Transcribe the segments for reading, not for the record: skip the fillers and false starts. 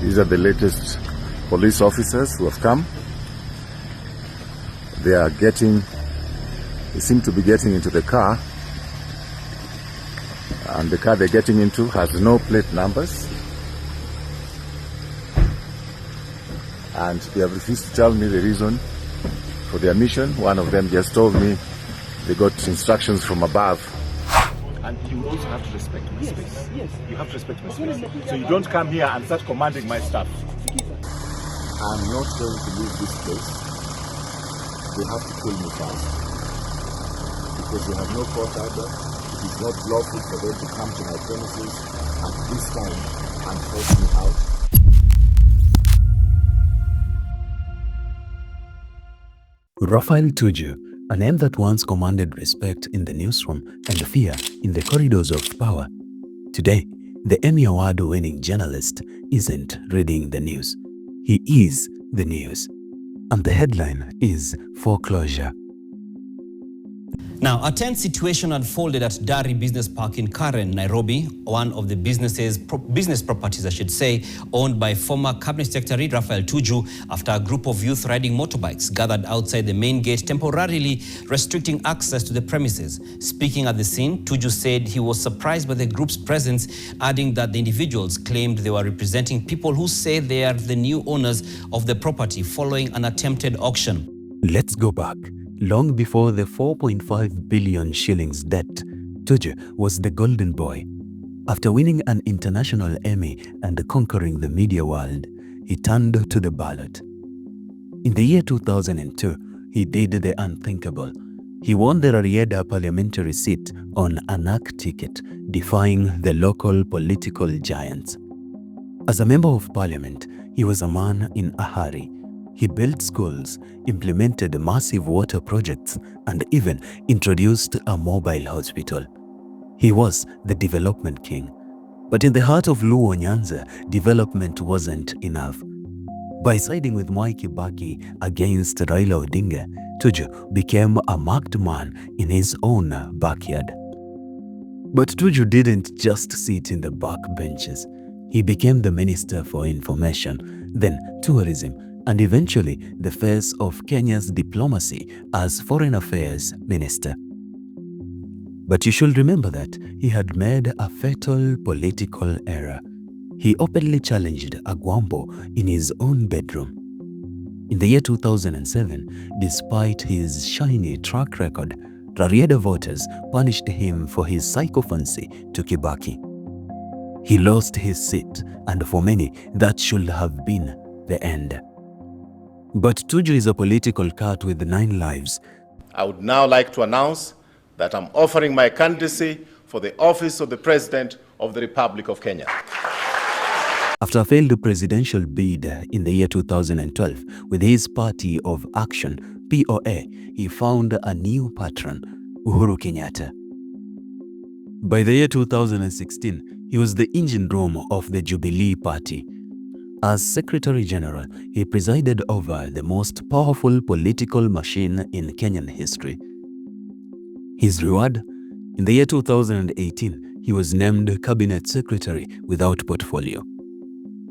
These are the latest police officers who have come. They seem to be getting into the car, and the car they're getting into has no plate numbers, and they have refused to tell me the reason for their mission. One of them just told me they got instructions from above. And you also have to respect my space. Yes. You have to respect my space. So you don't come here and start commanding my staff. I'm not going to leave this place. They have to kill me fast. Because they have no court order. It is not lawful for them to come to my premises at this time and force me out. Raphael Tuju, a name that once commanded respect in the newsroom and fear in the corridors of power. Today, the Emmy-award-winning journalist isn't reading the news. He is the news. And the headline is foreclosure. Now, a tense situation unfolded at Dari Business Park in Karen, Nairobi, one of the business properties, I should say, owned by former Cabinet Secretary Raphael Tuju, after a group of youth riding motorbikes gathered outside the main gate, temporarily restricting access to the premises. Speaking at the scene, Tuju said he was surprised by the group's presence, adding that the individuals claimed they were representing people who say they are the new owners of the property following an attempted auction. Let's go back. Long before the 4.5 billion shillings debt, Tuju was the golden boy. After winning an international Emmy and conquering the media world, he turned to the ballot. In the year 2002, he did the unthinkable. He won the Rarieda parliamentary seat on an ANAC ticket, defying the local political giants. As a member of parliament, he was a man in a hurry. He built schools, implemented massive water projects, and even introduced a mobile hospital. He was the development king. But in the heart of Luo Nyanza, development wasn't enough. By siding with Mwai Kibaki against Raila Odinga, Tuju became a marked man in his own backyard. But Tuju didn't just sit in the back benches. He became the Minister for Information, then Tourism, and eventually the face of Kenya's diplomacy as Foreign Affairs Minister. But you should remember that he had made a fatal political error. He openly challenged Agwambo in his own bedroom. In the year 2007, despite his shiny track record, Rarieda voters punished him for his sycophancy to Kibaki. He lost his seat, and for many, that should have been the end. But Tuju is a political cat with 9 lives. I would now like to announce that I'm offering my candidacy for the office of the President of the Republic of Kenya. After a failed presidential bid in the year 2012 with his Party of Action, POA, he found a new patron, Uhuru Kenyatta. By the year 2016, he was the engine room of the Jubilee Party. As Secretary General, he presided over the most powerful political machine in Kenyan history. His reward? In the year 2018, he was named Cabinet Secretary without portfolio.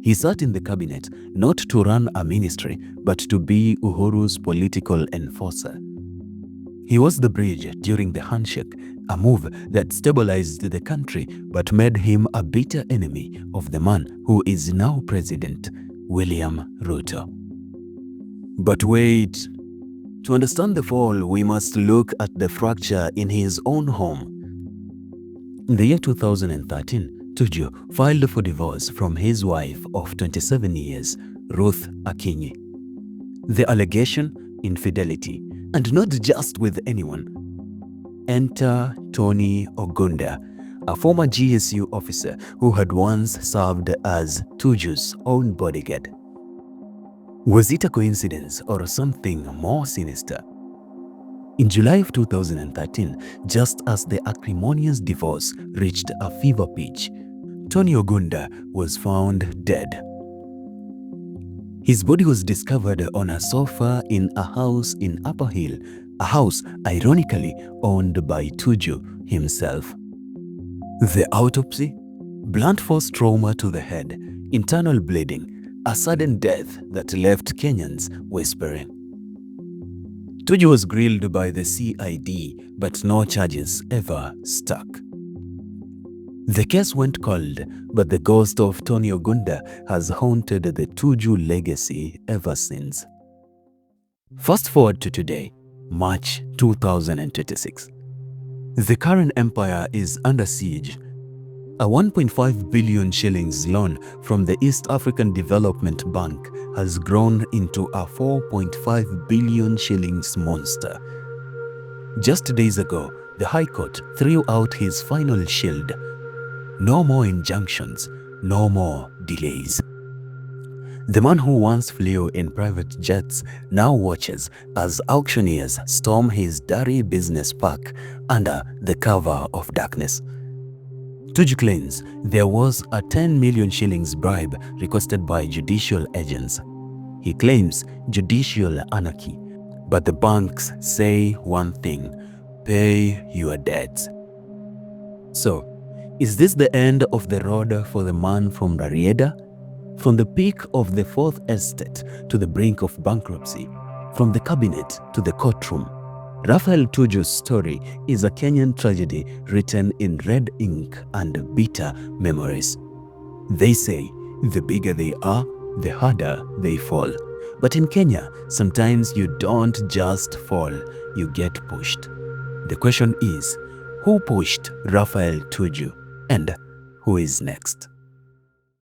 He sat in the cabinet not to run a ministry, but to be Uhuru's political enforcer. He was the bridge during the handshake, a move that stabilized the country but made him a bitter enemy of the man who is now President, William Ruto. But wait, to understand the fall, we must look at the fracture in his own home. In the year 2013, Tuju filed for divorce from his wife of 27 years, Ruth Akinyi. The allegation? Infidelity. And not just with anyone. Enter Tony Ogunda, a former GSU officer who had once served as Tuju's own bodyguard. Was it a coincidence or something more sinister? In July of 2013, just as the acrimonious divorce reached a fever pitch, Tony Ogunda was found dead. His body was discovered on a sofa in a house in Upper Hill, a house ironically owned by Tuju himself. The autopsy? Blunt force trauma to the head, internal bleeding, a sudden death that left Kenyans whispering. Tuju was grilled by the CID, but no charges ever stuck. The case went cold, but the ghost of Tony Ogunda has haunted the Tuju legacy ever since. Fast forward to today, March 2026. The current empire is under siege. A 1.5 billion shillings loan from the East African Development Bank has grown into a 4.5 billion shillings monster. Just days ago, the High Court threw out his final shield. No more injunctions, no more delays. The man who once flew in private jets now watches as auctioneers storm his Dari business park under the cover of darkness. Tuju claims there was a 10 million shillings bribe requested by judicial agents. He claims judicial anarchy, but the banks say one thing: pay your debts. So, is this the end of the road for the man from Rarieda? From the peak of the Fourth Estate to the brink of bankruptcy, from the cabinet to the courtroom, Raphael Tuju's story is a Kenyan tragedy written in red ink and bitter memories. They say the bigger they are, the harder they fall. But in Kenya, sometimes you don't just fall, you get pushed. The question is, who pushed Raphael Tuju, and who is next?